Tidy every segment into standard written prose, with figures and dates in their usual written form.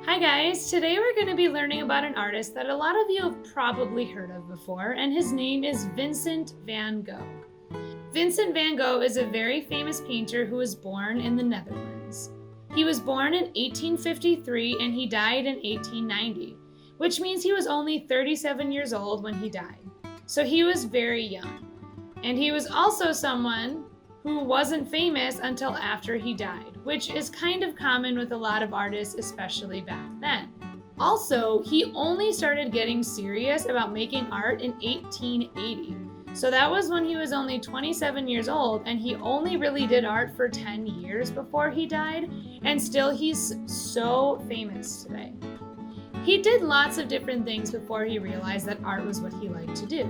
Hi guys, today we're going to be learning about an artist that a lot of you have probably heard of before, and his name is Vincent Van Gogh. Vincent Van Gogh is a very famous painter who was born in the Netherlands. He was born in 1853 and he died in 1890, which means he was only 37 years old when he died. So he was very young. And he was also someone who wasn't famous until after he died, which is kind of common with a lot of artists, especially back then. Also, he only started getting serious about making art in 1880. So that was when he was only 27 years old, and he only really did art for 10 years before he died, and still he's so famous today. He did lots of different things before he realized that art was what he liked to do.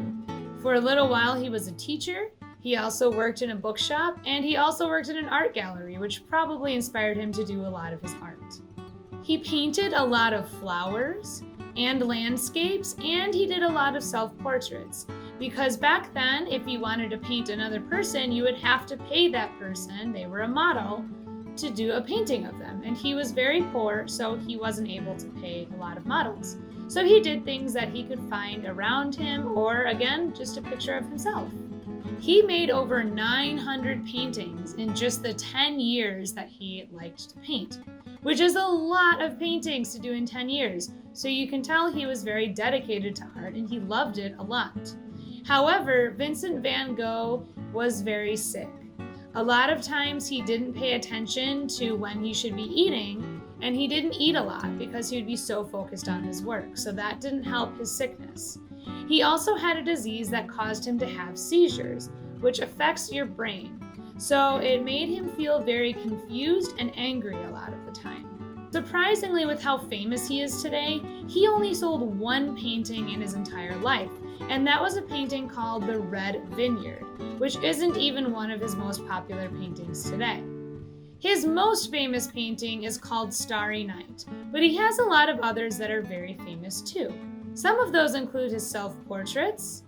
For a little while, he was a teacher. He also worked in a bookshop, and he also worked in an art gallery, which probably inspired him to do a lot of his art. He painted a lot of flowers and landscapes, and he did a lot of self-portraits. Because back then, if you wanted to paint another person, you would have to pay that person, they were a model, to do a painting of them. And he was very poor, so he wasn't able to pay a lot of models. So he did things that he could find around him, or again, just a picture of himself. He made over 900 paintings in just the 10 years that he liked to paint, which is a lot of paintings to do in 10 years. So you can tell he was very dedicated to art and he loved it a lot. However, Vincent Van Gogh was very sick. A lot of times he didn't pay attention to when he should be eating, and he didn't eat a lot because he would be so focused on his work, so that didn't help his sickness. He also had a disease that caused him to have seizures, which affects your brain. So it made him feel very confused and angry a lot of the time. Surprisingly, with how famous he is today, he only sold one painting in his entire life, and that was a painting called The Red Vineyard, which isn't even one of his most popular paintings today. His most famous painting is called Starry Night, but he has a lot of others that are very famous too. Some of those include his self-portraits,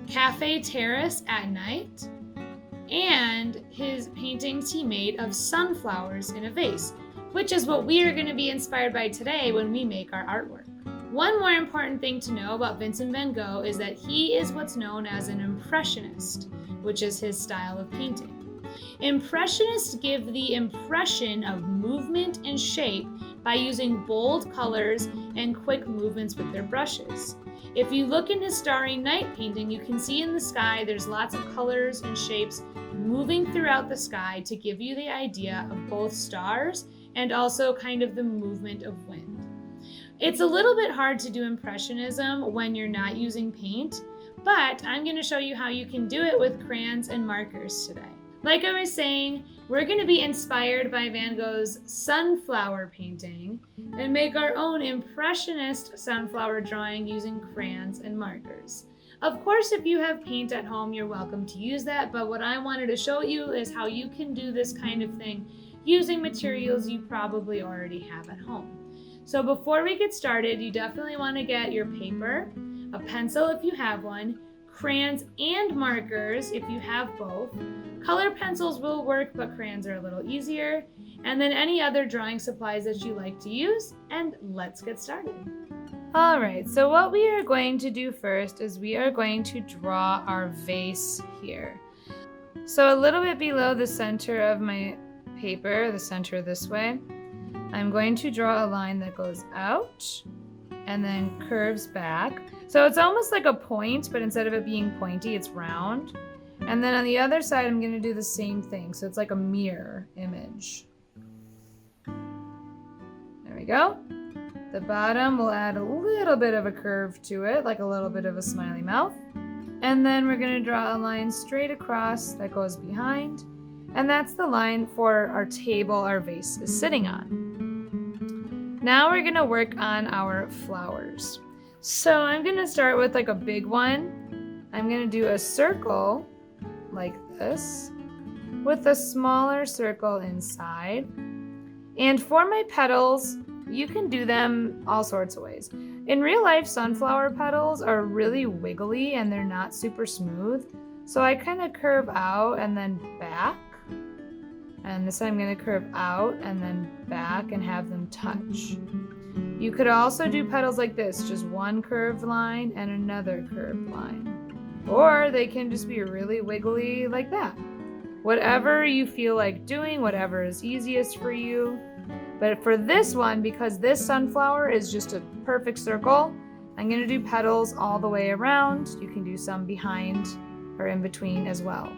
Cafe Terrace at Night, and his paintings he made of sunflowers in a vase, which is what we are going to be inspired by today when we make our artwork. One more important thing to know about Vincent Van Gogh is that he is what's known as an Impressionist, which is his style of painting. Impressionists give the impression of movement and shape by using bold colors and quick movements with their brushes. If you look in his Starry Night painting, you can see in the sky there's lots of colors and shapes moving throughout the sky to give you the idea of both stars and also kind of the movement of wind. It's a little bit hard to do Impressionism when you're not using paint, but I'm going to show you how you can do it with crayons and markers today. Like I was saying, we're going to be inspired by Van Gogh's sunflower painting and make our own Impressionist sunflower drawing using crayons and markers. Of course, if you have paint at home, you're welcome to use that, but what I wanted to show you is how you can do this kind of thing using materials you probably already have at home. So before we get started, you definitely want to get your paper, a pencil if you have one, crayons and markers if you have both. Color pencils will work, but crayons are a little easier. And then any other drawing supplies that you like to use, and let's get started. All right, so what we are going to do first is we are going to draw our vase here. So a little bit below the center of my paper, the center this way, I'm going to draw a line that goes out and then curves back. So it's almost like a point, but instead of it being pointy, it's round. And then on the other side, I'm going to do the same thing. So it's like a mirror image. There we go. The bottom will add a little bit of a curve to it, like a little bit of a smiley mouth. And then we're going to draw a line straight across that goes behind. And that's the line for our table our vase is sitting on. Now we're going to work on our flowers. So I'm going to start with like a big one. I'm going to do a circle like this with a smaller circle inside. And for my petals, you can do them all sorts of ways. In real life, sunflower petals are really wiggly and they're not super smooth. So I kind of curve out and then back. And this I'm going to curve out and then back and have them touch. You could also do petals like this, just one curved line and another curved line. Or they can just be really wiggly like that. Whatever you feel like doing, whatever is easiest for you. But for this one, because this sunflower is just a perfect circle, I'm going to do petals all the way around. You can do some behind or in between as well.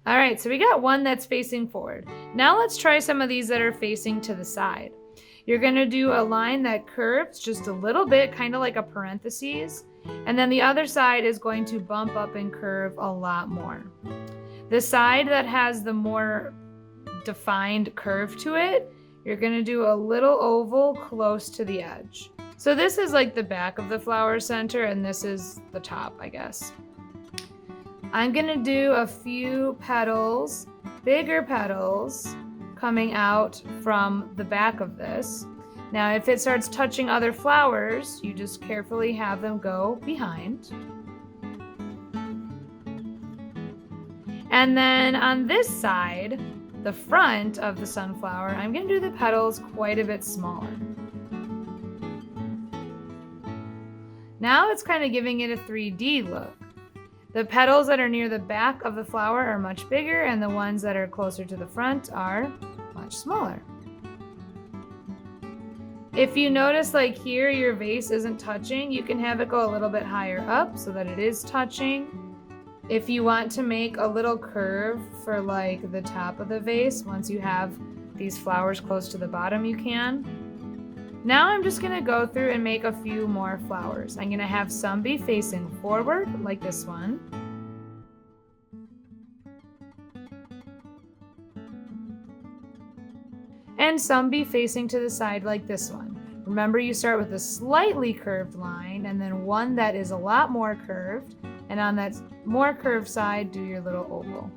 All right, so we got one that's facing forward. Now let's try some of these that are facing to the side. You're gonna do a line that curves just a little bit, kind of like a parentheses, and then the other side is going to bump up and curve a lot more. The side that has the more defined curve to it, you're gonna do a little oval close to the edge. So this is like the back of the flower center, and this is the top, I guess. I'm gonna do a few petals, bigger petals, coming out from the back of this. Now, if it starts touching other flowers, you just carefully have them go behind. And then on this side, the front of the sunflower, I'm gonna do the petals quite a bit smaller. Now it's kind of giving it a 3D look. The petals that are near the back of the flower are much bigger, and the ones that are closer to the front are much smaller. If you notice, like here, your vase isn't touching, you can have it go a little bit higher up so that it is touching. If you want to make a little curve for like the top of the vase, once you have these flowers close to the bottom, you can. Now I'm just gonna go through and make a few more flowers. I'm gonna have some be facing forward, like this one. And some be facing to the side, like this one. Remember, you start with a slightly curved line and then one that is a lot more curved. And on that more curved side, do your little oval.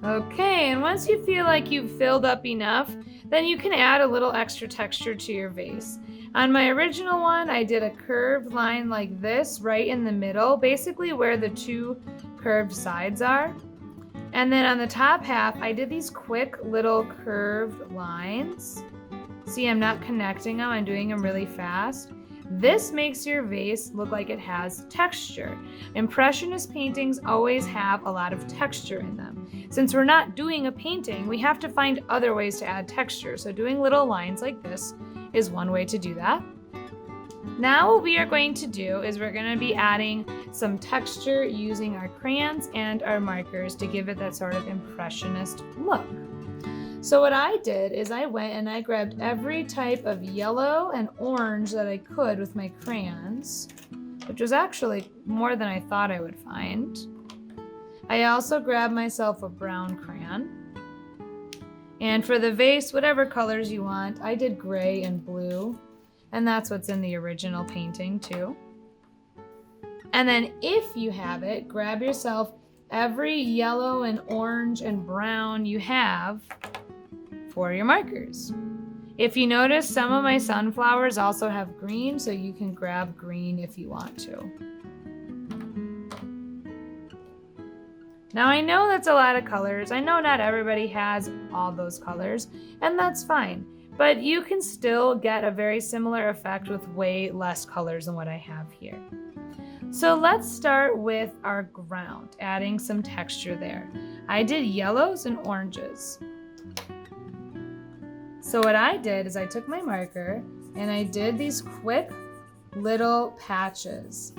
Okay, and once you feel like you've filled up enough, then you can add a little extra texture to your vase. On my original one, I did a curved line like this right in the middle, basically where the two curved sides are. And then on the top half, I did these quick little curved lines. See, I'm not connecting them, I'm doing them really fast. This makes your vase look like it has texture. Impressionist paintings always have a lot of texture in them. Since we're not doing a painting, we have to find other ways to add texture. So doing little lines like this is one way to do that. Now what we are going to do is we're going to be adding some texture using our crayons and our markers to give it that sort of impressionist look. So what I did is I went and I grabbed every type of yellow and orange that I could with my crayons, which was actually more than I thought I would find. I also grabbed myself a brown crayon. And for the vase, whatever colors you want, I did gray and blue, and that's what's in the original painting too. And then if you have it, grab yourself every yellow and orange and brown you have for your markers. If you notice, some of my sunflowers also have green, so you can grab green if you want to. Now I know that's a lot of colors. I know not everybody has all those colors, and that's fine. But you can still get a very similar effect with way less colors than what I have here. So let's start with our ground, adding some texture there. I did yellows and oranges. So what I did is I took my marker and I did these quick little patches.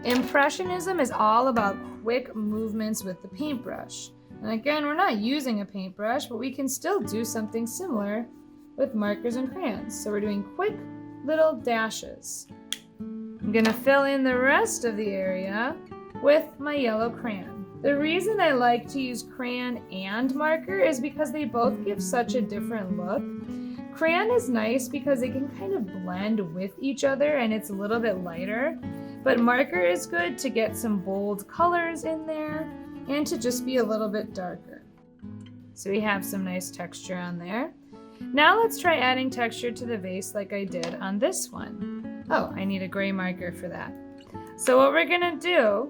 Impressionism is all about quick movements with the paintbrush. And again, we're not using a paintbrush, but we can still do something similar with markers and crayons. So we're doing quick little dashes. I'm gonna fill in the rest of the area with my yellow crayon. The reason I like to use crayon and marker is because they both give such a different look. Crayon is nice because it can kind of blend with each other and it's a little bit lighter, but marker is good to get some bold colors in there and to just be a little bit darker. So we have some nice texture on there. Now let's try adding texture to the vase like I did on this one. Oh, I need a gray marker for that. So what we're gonna do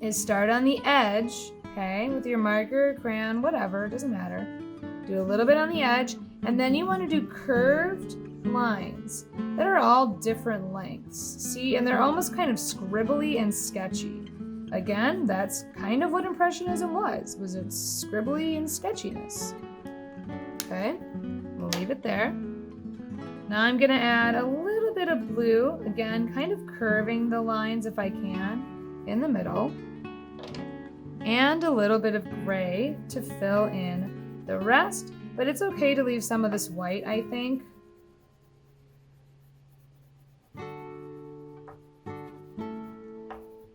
is start on the edge, okay, with your marker, crayon, whatever, it doesn't matter. Do a little bit on the edge, and then you want to do curved lines that are all different lengths. See, and they're almost kind of scribbly and sketchy. Again, that's kind of what Impressionism was it scribbly and sketchiness. Okay, we'll leave it there. Now I'm gonna add a little bit of blue, again, kind of curving the lines if I can, in the middle. And a little bit of gray to fill in the rest, but it's okay to leave some of this white, I think.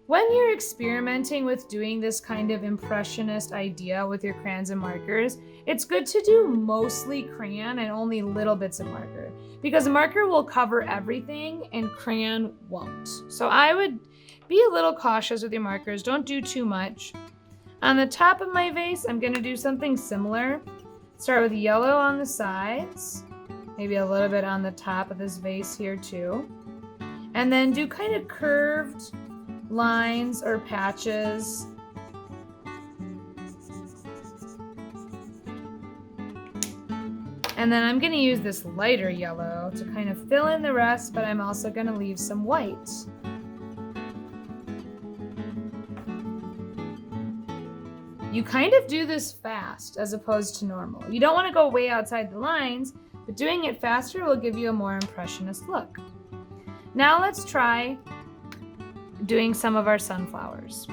When you're experimenting with doing this kind of impressionist idea with your crayons and markers, it's good to do mostly crayon and only little bits of marker, because marker will cover everything and crayon won't. So I would be a little cautious with your markers, don't do too much. On the top of my vase, I'm gonna do something similar. Start with yellow on the sides, maybe a little bit on the top of this vase here too. And then do kind of curved lines or patches. And then I'm gonna use this lighter yellow to kind of fill in the rest, but I'm also gonna leave some white. You kind of do this fast as opposed to normal. You don't want to go way outside the lines, but doing it faster will give you a more impressionist look. Now let's try doing some of our sunflowers.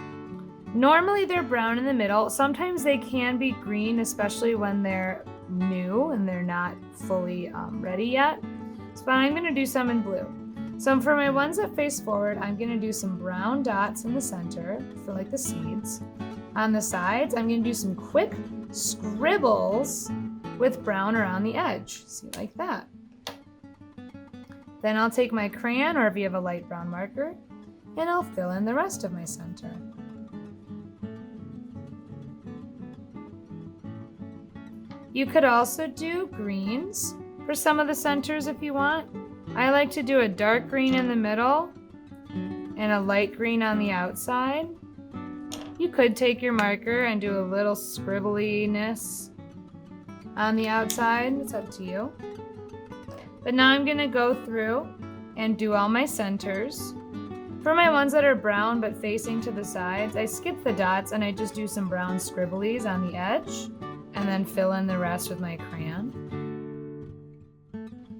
Normally they're brown in the middle. Sometimes they can be green, especially when they're new and they're not fully ready yet. So I'm going to do some in blue. So for my ones that face forward, I'm going to do some brown dots in the center for like the seeds. On the sides, I'm going to do some quick scribbles with brown around the edge. See, like that. Then I'll take my crayon, or if you have a light brown marker, and I'll fill in the rest of my center. You could also do greens for some of the centers if you want. I like to do a dark green in the middle and a light green on the outside. You could take your marker and do a little scribbliness on the outside. It's up to you. But now I'm gonna go through and do all my centers. For my ones that are brown but facing to the sides, I skip the dots and I just do some brown scribblies on the edge and then fill in the rest with my crayon.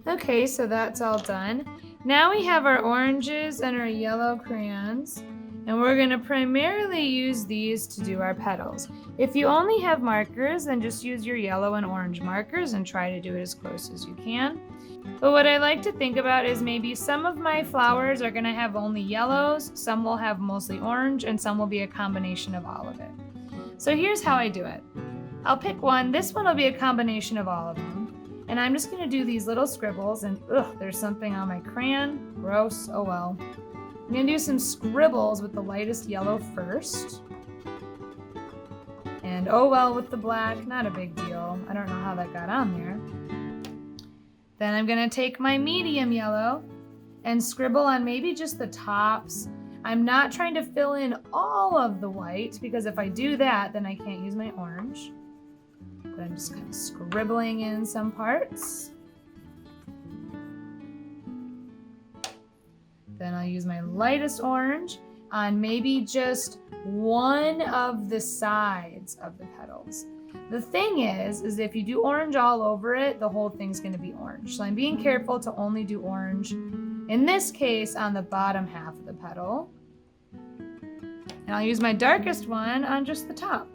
Okay, so that's all done. Now we have our oranges and our yellow crayons. And we're going to primarily use these to do our petals. If you only have markers, then just use your yellow and orange markers and try to do it as close as you can. But what I like to think about is maybe some of my flowers are going to have only yellows, some will have mostly orange, and some will be a combination of all of it. So here's how I do it. I'll pick one. This one will be a combination of all of them. And I'm just going to do these little scribbles, and there's something on my crayon. Gross, oh well. I'm going to do some scribbles with the lightest yellow first. And oh well with the black, not a big deal. I don't know how that got on there. Then I'm going to take my medium yellow and scribble on maybe just the tops. I'm not trying to fill in all of the white, because if I do that, then I can't use my orange. But I'm just kind of scribbling in some parts. Then I'll use my lightest orange on maybe just one of the sides of the petals. The thing is if you do orange all over it, the whole thing's going to be orange. So I'm being careful to only do orange, in this case, on the bottom half of the petal. And I'll use my darkest one on just the top.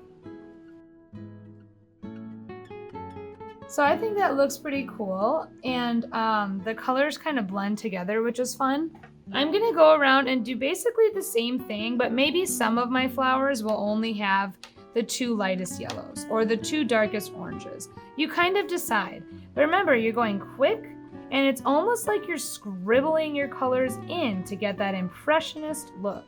So I think that looks pretty cool, and the colors kind of blend together, which is fun. I'm gonna go around and do basically the same thing, but maybe some of my flowers will only have the two lightest yellows or the two darkest oranges. You kind of decide. But remember, you're going quick, and it's almost like you're scribbling your colors in to get that impressionist look.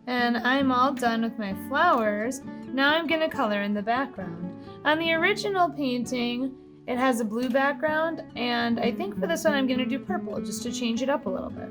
And I'm all done with my flowers. Now I'm gonna color in the background. On the original painting, it has a blue background, and I think for this one I'm gonna do purple just to change it up a little bit.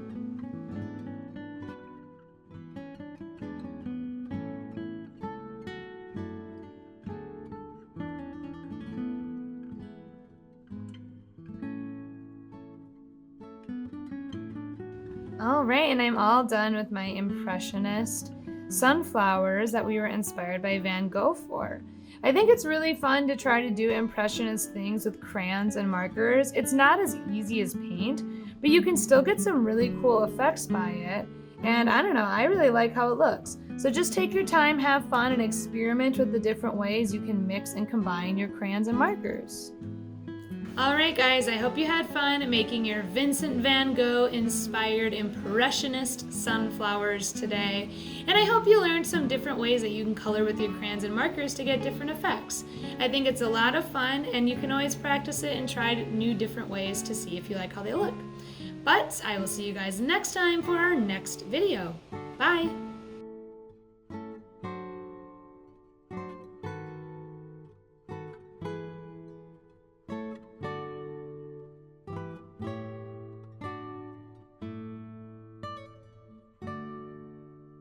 All right, and I'm all done with my Impressionist sunflowers that we were inspired by Van Gogh for. I think it's really fun to try to do Impressionist things with crayons and markers. It's not as easy as paint, but you can still get some really cool effects by it. And I don't know, I really like how it looks. So just take your time, have fun, and experiment with the different ways you can mix and combine your crayons and markers. Alright guys, I hope you had fun making your Vincent Van Gogh inspired Impressionist sunflowers today. And I hope you learned some different ways that you can color with your crayons and markers to get different effects. I think it's a lot of fun, and you can always practice it and try new different ways to see if you like how they look. But I will see you guys next time for our next video. Bye!